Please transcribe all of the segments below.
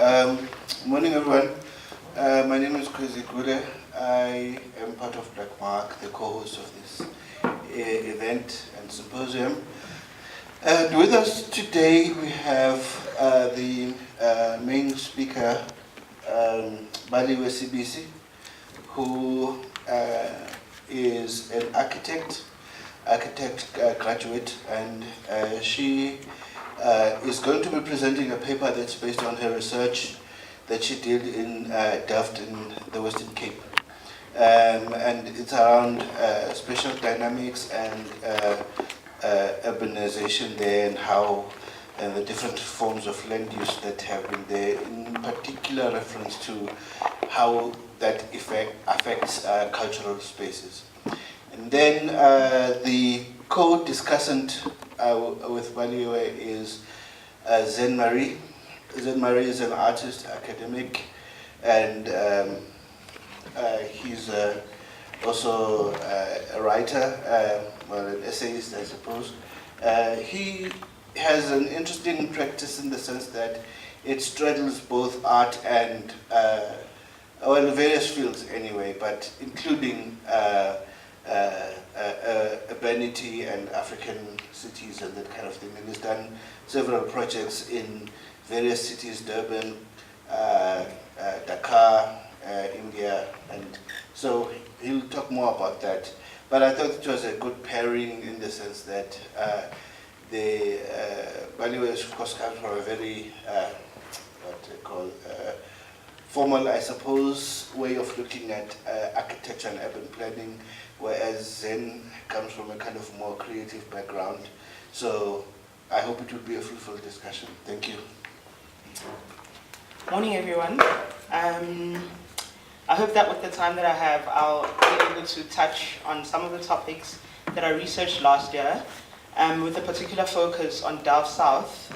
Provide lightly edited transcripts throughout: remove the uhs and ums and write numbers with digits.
Morning, everyone. My name is Kwezi Gude. I am part of Black Mark, the co-host of this event and symposium. And with us today, we have the main speaker, Baliwe Sibisi, who is an architect graduate, and she is going to be presenting a paper that's based on her research that she did in Delft in the Western Cape. And it's around spatial dynamics and urbanization there, and how the different forms of land use that have been there, in particular reference to how that affects cultural spaces. And then the co-discussant with Baliwe is Zen Marie. Zen Marie is an artist, academic, and he's also a writer, well, an essayist, I suppose. He has an interesting practice in the sense that it straddles both art and, well, various fields anyway, but including urbanity and African cities and that kind of thing. And he's done several projects in various cities, Durban, Dakar, India, and so he'll talk more about that. But I thought it was a good pairing in the sense that the Baliwe, of course, comes from a very, what they call, formal, I suppose, way of looking at architecture and urban planning, whereas Zen comes from a kind of more creative background. So I hope it will be a fruitful discussion. Thank you. Morning, everyone. I hope that with the time that I have, I'll be able to touch on some of the topics that I researched last year, with a particular focus on Delft South.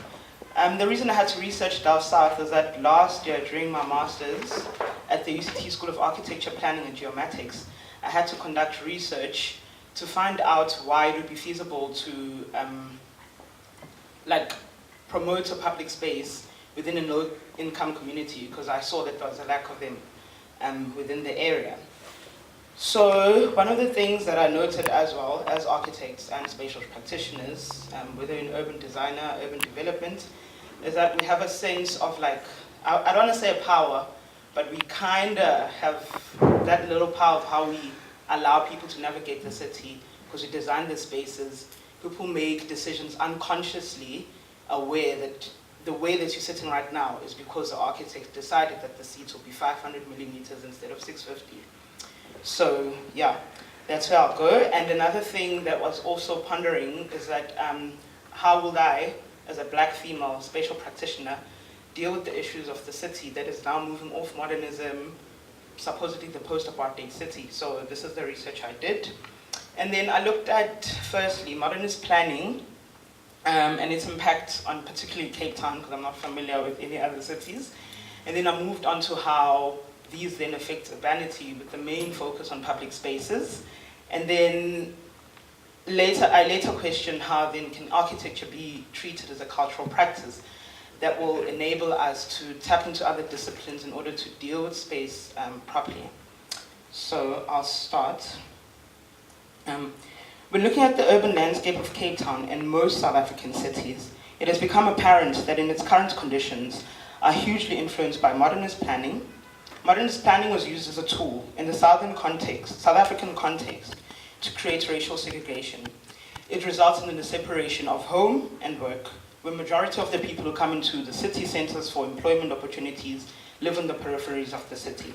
The reason I had to research Delft South is that last year, during my master's at the UCT School of Architecture, Planning and Geomatics, I had to conduct research to find out why it would be feasible to promote a public space within a low-income community, because I saw that there was a lack of them within the area. So one of the things that I noted as well as architects and spatial practitioners, whether in urban designer, urban development, is that we have a sense of I don't want to say a power, but we kind of have that little power of how we allow people to navigate the city, because we design the spaces. People make decisions unconsciously aware that the way that you're sitting right now is because the architect decided that the seats will be 500 millimeters instead of 650. So yeah, that's where I'll go. And another thing that was also pondering is that how will I, as a black female spatial practitioner, deal with the issues of the city that is now moving off modernism, supposedly the post-apartheid city. So this is the research I did. And then I looked at, firstly, modernist planning and its impact on particularly Cape Town, because I'm not familiar with any other cities. And then I moved on to how these then affect urbanity, with the main focus on public spaces. And then I later questioned how then can architecture be treated as a cultural practice that will enable us to tap into other disciplines in order to deal with space properly. So I'll start. When looking at the urban landscape of Cape Town and most South African cities, it has become apparent that in its current conditions are hugely influenced by modernist planning. Modernist planning was used as a tool in the South African context, to create racial segregation. It resulted in the separation of home and work, where majority of the people who come into the city centers for employment opportunities live in the peripheries of the city.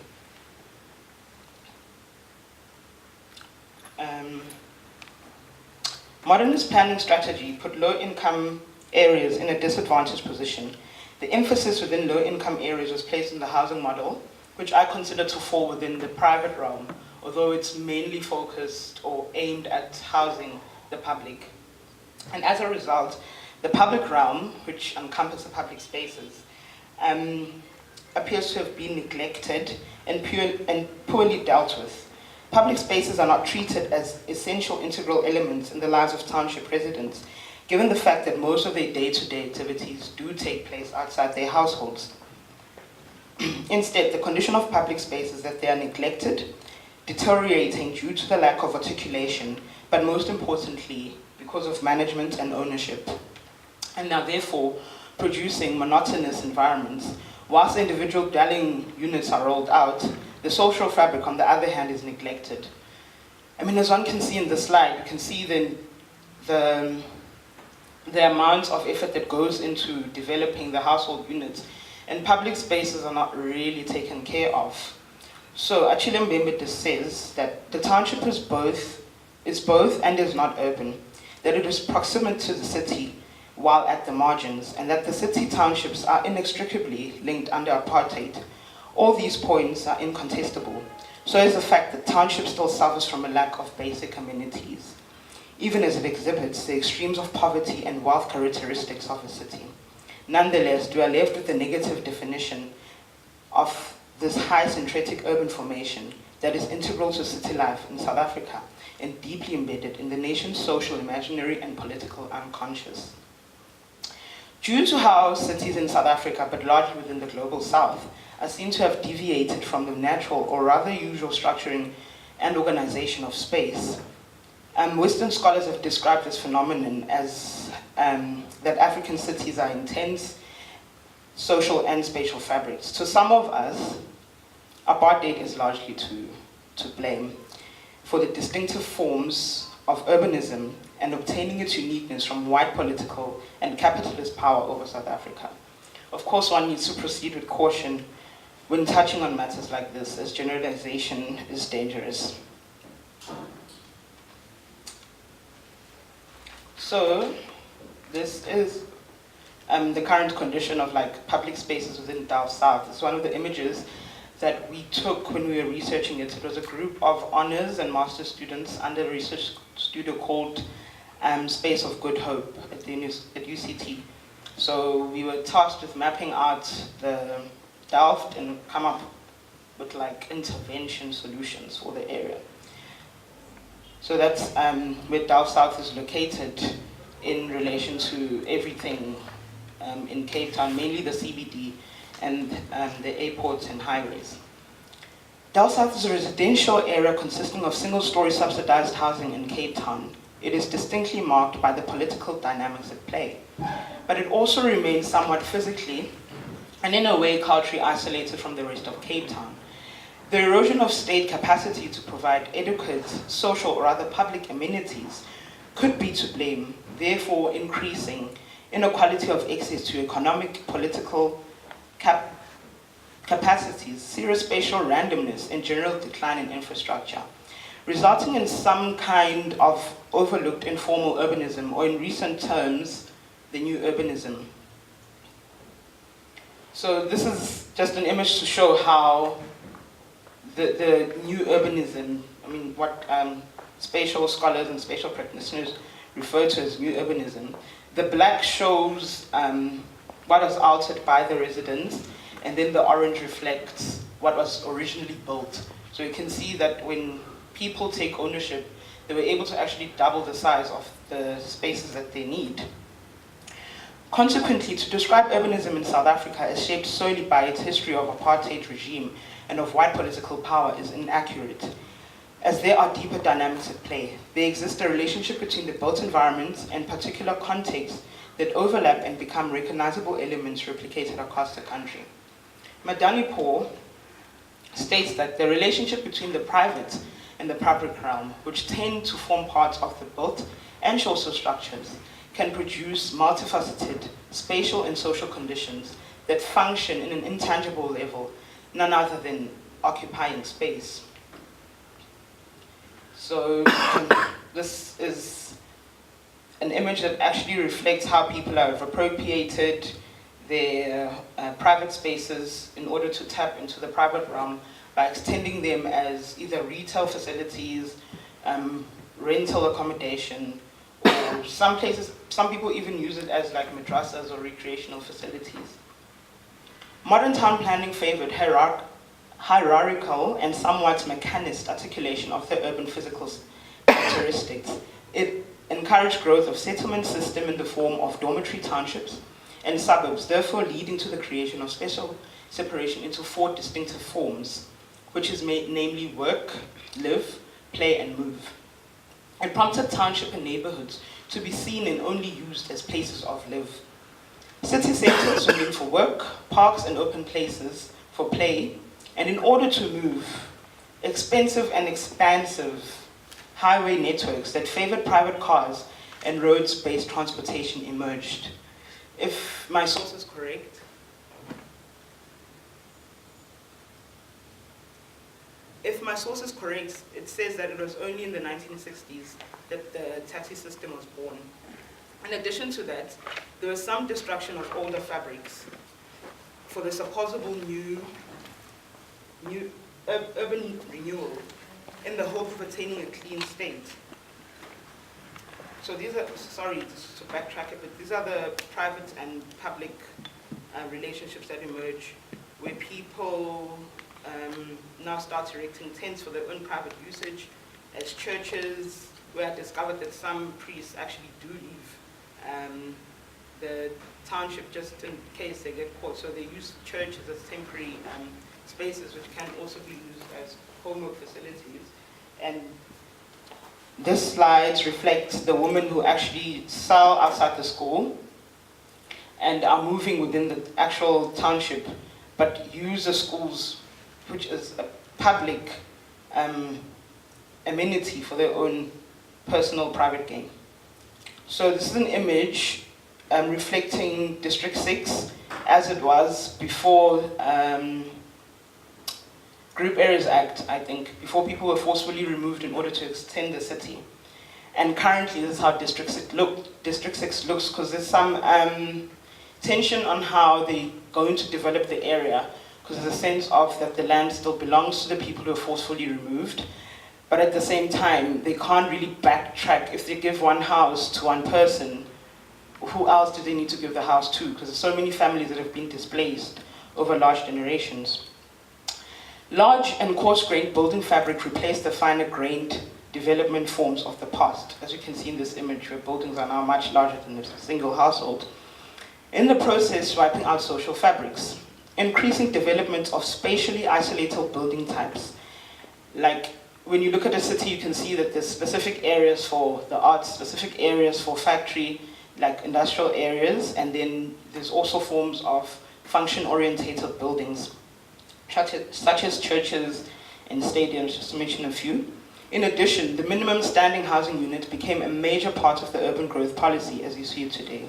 Modernist planning strategy put low-income areas in a disadvantaged position. The emphasis within low-income areas was placed in the housing model, which I consider to fall within the private realm, although it's mainly focused or aimed at housing the public. And as a result, the public realm, which encompasses the public spaces, appears to have been neglected and poorly dealt with. Public spaces are not treated as essential integral elements in the lives of township residents, given the fact that most of their day-to-day activities do take place outside their households. Instead, the condition of public space is that they are neglected, deteriorating due to the lack of articulation, but most importantly, because of management and ownership, and are therefore producing monotonous environments. Whilst individual dwelling units are rolled out, the social fabric, on the other hand, is neglected. I mean, as one can see in the slide, you can see the amount of effort that goes into developing the household units, and public spaces are not really taken care of. So Achille Mbembe says that the township is both and is not urban, that it is proximate to the city while at the margins, and that the city townships are inextricably linked under apartheid. All these points are incontestable. So is the fact that township still suffers from a lack of basic amenities, even as it exhibits the extremes of poverty and wealth characteristics of a city. Nonetheless, we are left with the negative definition of this high syncretic urban formation that is integral to city life in South Africa and deeply embedded in the nation's social, imaginary, and political unconscious. Due to how cities in South Africa, but largely within the global south, are seen to have deviated from the natural or rather usual structuring and organization of space, Western scholars have described this phenomenon as that African cities are intense social and spatial fabrics. To some of us, apartheid is largely to blame for the distinctive forms of urbanism and obtaining its uniqueness from white political and capitalist power over South Africa. Of course, one needs to proceed with caution when touching on matters like this, as generalization is dangerous. So, this is the current condition of public spaces within Dow South. It's one of the images that we took when we were researching it. It was a group of honors and master's students under a research studio called Space of Good Hope at UCT. So we were tasked with mapping out the Delft and come up with intervention solutions for the area. So that's where Dow South is located in relation to everything in Cape Town, mainly the CBD and the airports and highways. Dow South is a residential area consisting of single-story subsidized housing in Cape Town. It is distinctly marked by the political dynamics at play, but it also remains somewhat physically and in a way culturally isolated from the rest of Cape Town. The erosion of state capacity to provide adequate social or other public amenities could be to blame, therefore increasing inequality of access to economic, political capacities, serious spatial randomness, and general decline in infrastructure, resulting in some kind of overlooked informal urbanism, or in recent terms, the new urbanism. So this is just an image to show how the new urbanism, what spatial scholars and spatial practitioners refer to as new urbanism. The black shows what was altered by the residents, and then the orange reflects what was originally built. So you can see that when people take ownership, they were able to actually double the size of the spaces that they need. Consequently, to describe urbanism in South Africa as shaped solely by its history of apartheid regime and of white political power is inaccurate, as there are deeper dynamics at play. There exists a relationship between the built environments and particular contexts that overlap and become recognizable elements replicated across the country. Madani Paul states that the relationship between the private and the public realm, which tend to form parts of the built and social structures, can produce multifaceted spatial and social conditions that function in an intangible level, none other than occupying space. So this is an image that actually reflects how people have appropriated their private spaces in order to tap into the private realm by extending them as either retail facilities, rental accommodation, or some people even use it as madrasas or recreational facilities. Modern town planning favored hierarchical and somewhat mechanist articulation of the urban physical characteristics. It encouraged growth of settlement system in the form of dormitory townships and suburbs, therefore leading to the creation of spatial separation into 4 distinctive forms, which is namely work, live, play, and move. It prompted township and neighborhoods to be seen and only used as places of live. City centers were meant for work, parks and open places for play, and in order to move, expensive and expansive highway networks that favored private cars and roads-based transportation emerged. If my source is correct, it says that it was only in the 1960s that the taxi system was born. In addition to that, there was some destruction of older fabrics for the supposable new urban renewal in the hope of attaining a clean state. So these are, sorry to backtrack a bit, these are the private and public relationships that emerge where people now start erecting tents for their own private usage. As churches, where I discovered that some priests actually do leave the township just in case they get caught. So they use churches as temporary spaces which can also be used as homework facilities. And this slides reflect the women who actually sell outside the school and are moving within the actual township, but use the schools, which is a public amenity for their own personal private gain. So this is an image reflecting District 6 as it was before Group Areas Act, I think, before people were forcefully removed in order to extend the city. And currently this is how District 6 looks, because there's some tension on how they're going to develop the area, because there's a sense of that the land still belongs to the people who are forcefully removed, but at the same time, they can't really backtrack. If they give one house to one person, who else do they need to give the house to? Because there's so many families that have been displaced over large generations. Large and coarse-grained building fabric replaced the finer-grained development forms of the past, as you can see in this image, where buildings are now much larger than a single household. In the process, wiping out social fabrics. Increasing development of spatially isolated building types. Like, when you look at a city, you can see that there's specific areas for the arts, specific areas for factory, like industrial areas, and then there's also forms of function-orientated buildings, such as churches and stadiums, just to mention a few. In addition, the minimum standing housing unit became a major part of the urban growth policy as you see it today.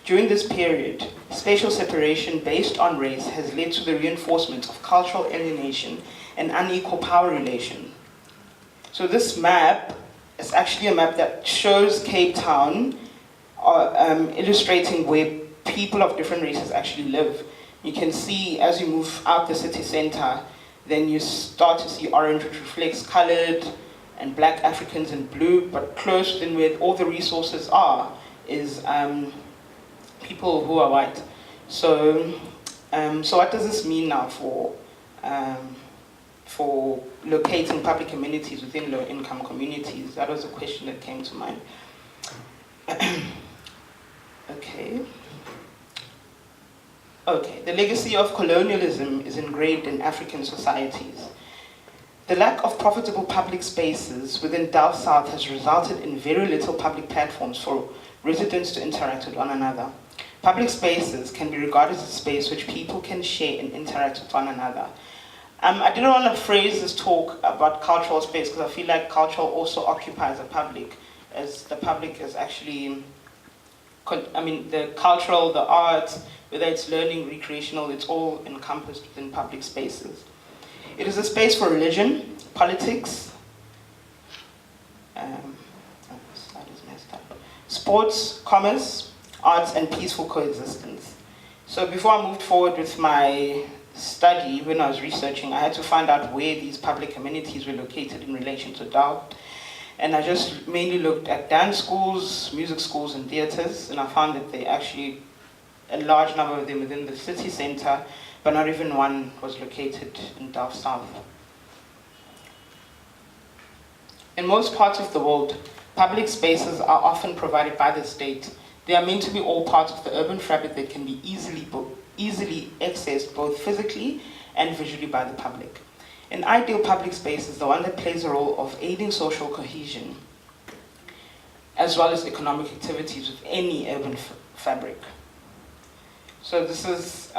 During this period, spatial separation based on race has led to the reinforcement of cultural alienation and unequal power relation. So this map is actually a map that shows Cape Town, illustrating where people of different races actually live. You can see as you move out the city center, then you start to see orange, which reflects colored, and black Africans in blue, but close within where all the resources are is people who are white. So what does this mean now for locating public amenities within low-income communities? That was a question that came to mind. Okay, the legacy of colonialism is engraved in African societies. The lack of profitable public spaces within Delft South has resulted in very little public platforms for residents to interact with one another. Public spaces can be regarded as a space which people can share and interact with one another. I didn't want to phrase this talk about cultural space because I feel like cultural also occupies the public, as the public is actually, the cultural, the arts, whether it's learning, recreational, it's all encompassed within public spaces. It is a space for religion, politics, sports, commerce, arts, and peaceful coexistence. So before I moved forward with my study, when I was researching, I had to find out where these public amenities were located in relation to Delft. And I just mainly looked at dance schools, music schools, and theaters, and I found that they actually, a large number of them within the city center, but not even one was located in Delft South. In most parts of the world, public spaces are often provided by the state They are meant to be all part of the urban fabric that can be easily accessed both physically and visually by the public. An ideal public space is the one that plays a role of aiding social cohesion, as well as economic activities with any urban fabric. So this is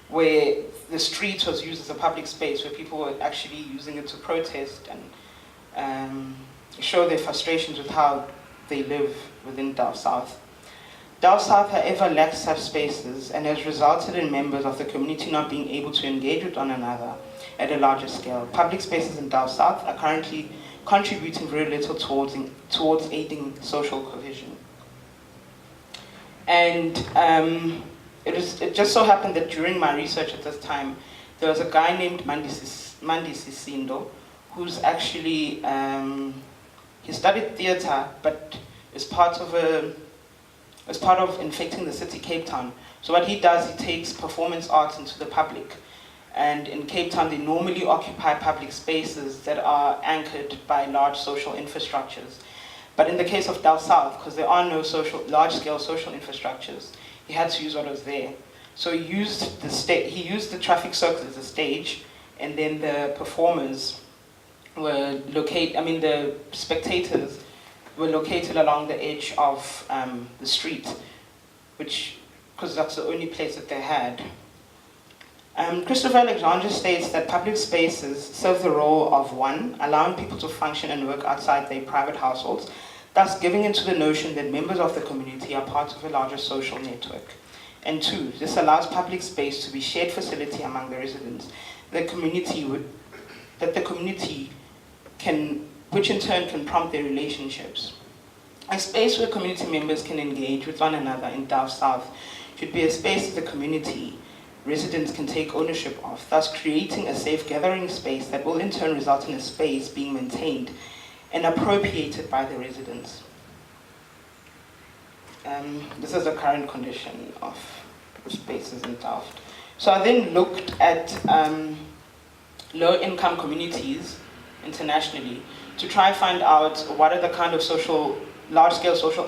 where the street was used as a public space, where people were actually using it to protest and show their frustrations with how they live within Dal South. Dal South, however, lacks such spaces and has resulted in members of the community not being able to engage with one another at a larger scale. Public spaces in Dal South are currently contributing very little towards aiding social cohesion. And it just so happened that during my research at this time, there was a guy named Mandi Sisindo, who's actually, he studied theatre, but is part of Infecting the City, Cape Town. So what he does, he takes performance art into the public. And in Cape Town, they normally occupy public spaces that are anchored by large social infrastructures. But in the case of Dal South, because there are no large-scale social infrastructures, he had to use what was there. So he used the traffic circles as a stage, and then the performers were the spectators were located along the edge of the street, because that's the only place that they had. Christopher Alexander states that public spaces serve the role of, one, allowing people to function and work outside their private households, thus giving into the notion that members of the community are part of a larger social network. And two, this allows public space to be shared facility among the residents, which in turn can prompt their relationships. A space where community members can engage with one another in Dal South should be a space that the community residents can take ownership of, thus creating a safe gathering space that will in turn result in a space being maintained and appropriated by the residents. This is the current condition of spaces in Delft. So I then looked at low-income communities internationally to try and find out what are the kind of large-scale social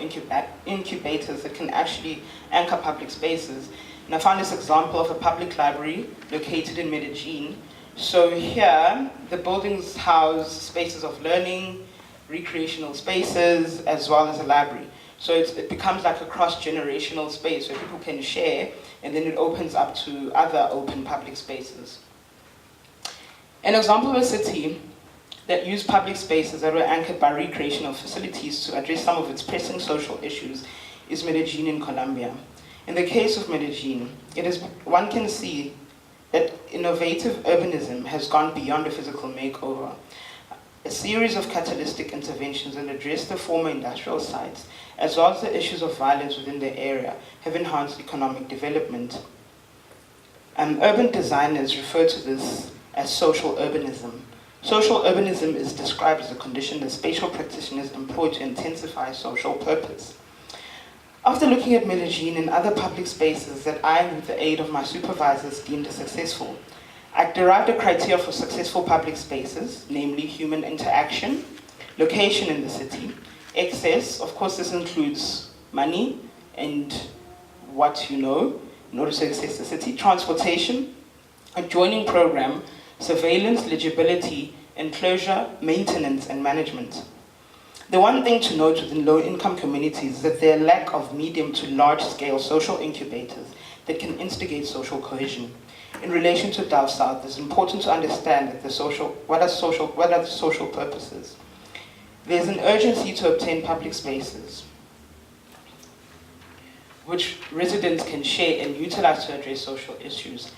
incubators that can actually anchor public spaces. And I found this example of a public library located in Medellin. So here, the buildings house spaces of learning, recreational spaces, as well as a library. So it becomes like a cross-generational space where people can share, and then it opens up to other open public spaces. An example of a city that used public spaces that were anchored by recreational facilities to address some of its pressing social issues is Medellin in Colombia. In the case of Medellin, one can see that innovative urbanism has gone beyond a physical makeover. A series of catalytic interventions that address the former industrial sites, as well as the issues of violence within the area, have enhanced economic development. Urban designers refer to this as social urbanism. Social urbanism is described as a condition that spatial practitioners employ to intensify social purpose. After looking at Medellin and other public spaces that I, with the aid of my supervisors, deemed as successful, I derived a criteria for successful public spaces, namely human interaction, location in the city, access, of course this includes money and what you know in order to access the city, transportation, adjoining program, surveillance, legibility, enclosure, maintenance, and management. The one thing to note within low-income communities is that their lack of medium to large-scale social incubators that can instigate social cohesion. In relation to Dal South, it's important to understand that what are the social purposes. There's an urgency to obtain public spaces which residents can share and utilize to address social issues,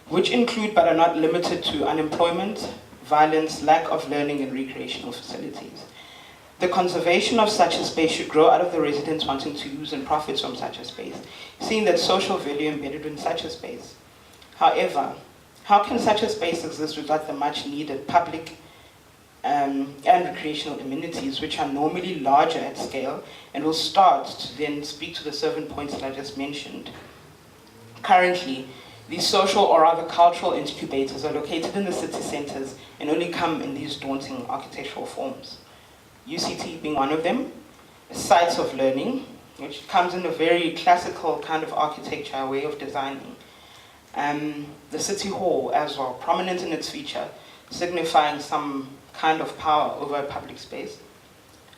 which include but are not limited to unemployment, violence, lack of learning and recreational facilities. The conservation of such a space should grow out of the residents wanting to use and profit from such a space, seeing that social value embedded in such a space. However, how can such a space exist without the much needed public and recreational amenities, which are normally larger at scale and will start to then speak to the 7 points that I just mentioned. Currently, these social or rather cultural incubators are located in the city centers and only come in these daunting architectural forms. UCT being one of them, sites of learning, which comes in a very classical kind of architecture way of designing. The city hall as well, prominent in its feature, signifying some kind of power over a public space.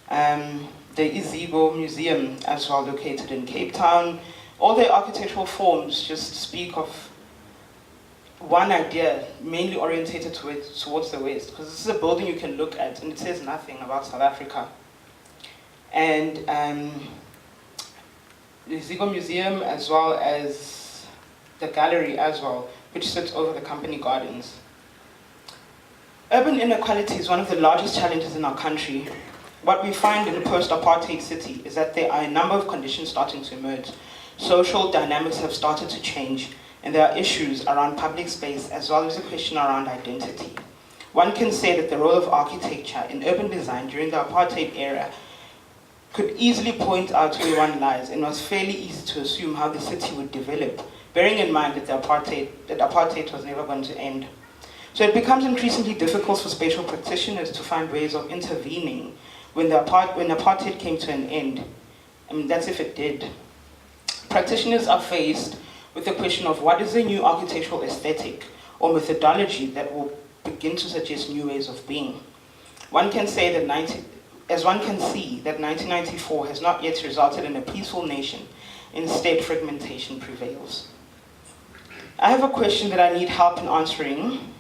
The Izigo Museum as well, located in Cape Town. All the architectural forms just speak of one idea, mainly orientated towards the West, because this is a building you can look at and it says nothing about South Africa. And the Izigo Museum, as well as the gallery as well, which sits over the company gardens. Urban inequality is one of the largest challenges in our country. What we find in a post-apartheid city is that there are a number of conditions starting to emerge. Social dynamics have started to change, and there are issues around public space as well as a question around identity. One can say that the role of architecture in urban design during the apartheid era could easily point out where one lies, and was fairly easy to assume how the city would develop, bearing in mind that apartheid was never going to end. So it becomes increasingly difficult for spatial practitioners to find ways of intervening when apartheid came to an end. I mean, that's if it did. Practitioners are faced with the question of what is the new architectural aesthetic or methodology that will begin to suggest new ways of being. One can say that as one can see, that 1994 has not yet resulted in a peaceful nation. Instead, fragmentation prevails. I have a question that I need help in answering,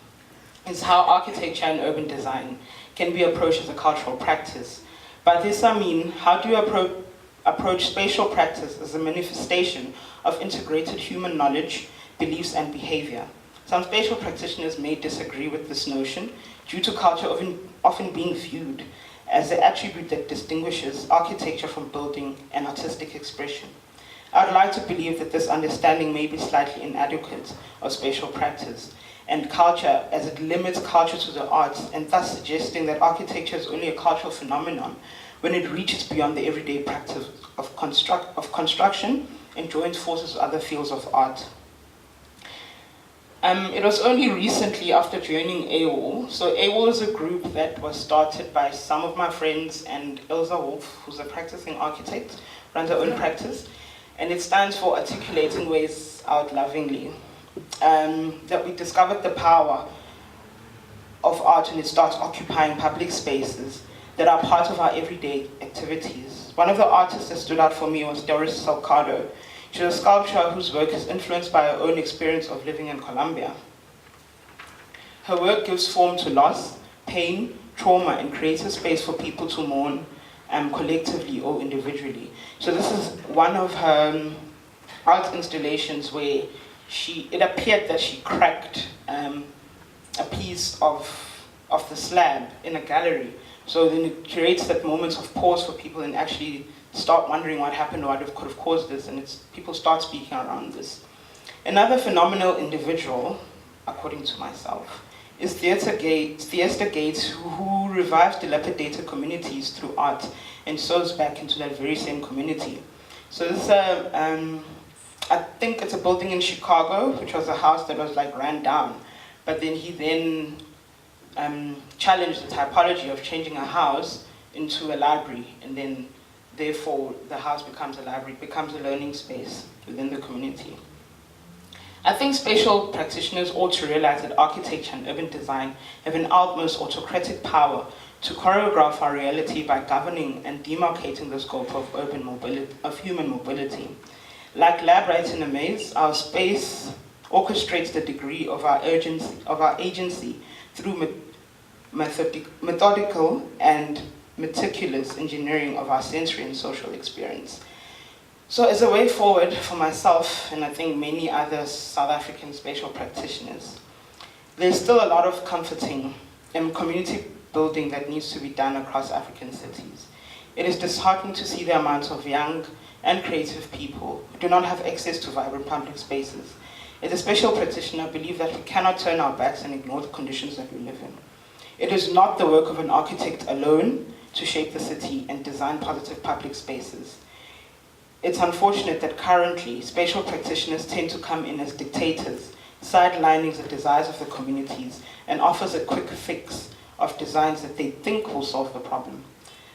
is how architecture and urban design can be approached as a cultural practice. By this I mean, how do you approach spatial practice as a manifestation of integrated human knowledge, beliefs, and behavior? Some spatial practitioners may disagree with this notion due to culture often being viewed as the attribute that distinguishes architecture from building and artistic expression. I would like to believe that this understanding may be slightly inadequate of spatial practice and culture, as it limits culture to the arts, and thus suggesting that architecture is only a cultural phenomenon when it reaches beyond the everyday practice of construction and joins forces with other fields of art. It was only recently after joining AWOL. So AWOL is a group that was started by some of my friends and Ilza Wolf, who's a practicing architect, runs her own practice, and it stands for Articulating Ways Out Lovingly. That we discovered the power of art when it starts occupying public spaces that are part of our everyday activities. One of the artists that stood out for me was Doris Salgado. She's a sculptor whose work is influenced by her own experience of living in Colombia. Her work gives form to loss, pain, trauma, and creates a space for people to mourn collectively or individually. So this is one of her art installations where it appeared that she cracked a piece of the slab in a gallery. So then it creates that moment of pause for people and actually start wondering what happened or what could have caused this, and people start speaking around this. Another phenomenal individual, according to myself, is Theaster Gates, who revives dilapidated communities through art and sows back into that very same community. So this I think it's a building in Chicago, which was a house that was like ran down. But then he challenged the typology of changing a house into a library, and then therefore the house becomes a library, becomes a learning space within the community. I think spatial practitioners ought to realize that architecture and urban design have an utmost autocratic power to choreograph our reality by governing and demarcating the scope of human mobility. Like lab rats in a maze, our space orchestrates the degree of our agency through methodical and meticulous engineering of our sensory and social experience. So as a way forward for myself, and I think many other South African spatial practitioners, there's still a lot of comforting and community building that needs to be done across African cities. It is disheartening to see the amount of young and creative people who do not have access to vibrant public spaces. As a spatial practitioner, I believe that we cannot turn our backs and ignore the conditions that we live in. It is not the work of an architect alone to shape the city and design positive public spaces. It's unfortunate that currently, spatial practitioners tend to come in as dictators, sidelining the desires of the communities, and offers a quick fix of designs that they think will solve the problem.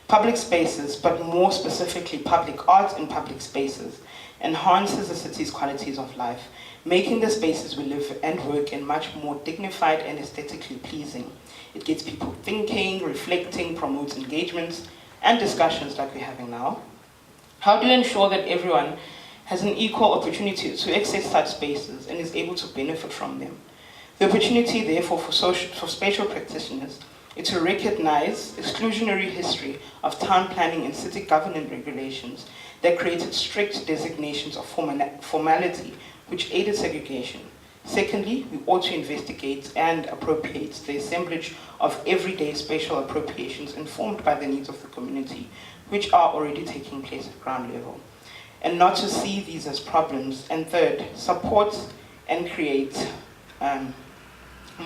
Public spaces, but more specifically public art in public spaces, enhances the city's qualities of life, making the spaces we live and work in much more dignified and aesthetically pleasing. It gets people thinking, reflecting, promotes engagements and discussions like we're having now. How do you ensure that everyone has an equal opportunity to access such spaces and is able to benefit from them? The opportunity, therefore, for spatial practitioners is to recognize exclusionary history of town planning and city governance regulations that created strict designations of formality which aided segregation. Secondly, we ought to investigate and appropriate the assemblage of everyday spatial appropriations informed by the needs of the community, which are already taking place at ground level, and not to see these as problems. And third, support and create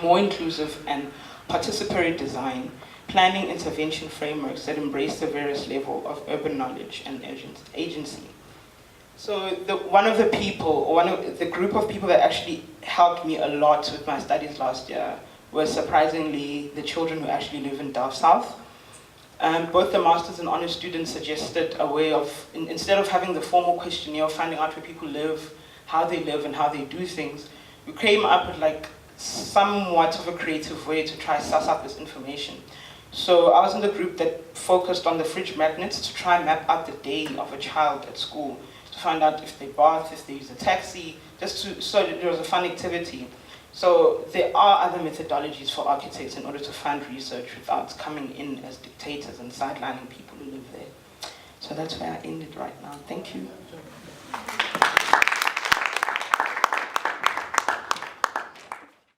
more inclusive and participatory design, planning intervention frameworks that embrace the various levels of urban knowledge and agency. So one of the group of people that actually helped me a lot with my studies last year was surprisingly the children who actually live in Delft South. Both the masters and honors students suggested a way of, instead of having the formal questionnaire of finding out where people live, how they live and how they do things, we came up with like somewhat of a creative way to try suss out this information. So I was in the group that focused on the fridge magnets to try and map out the day of a child at school, to find out if they bath, if they use a taxi, so that it was a fun activity. So there are other methodologies for architects in order to fund research without coming in as dictators and sidelining people who live there. So that's where I ended right now. Thank you.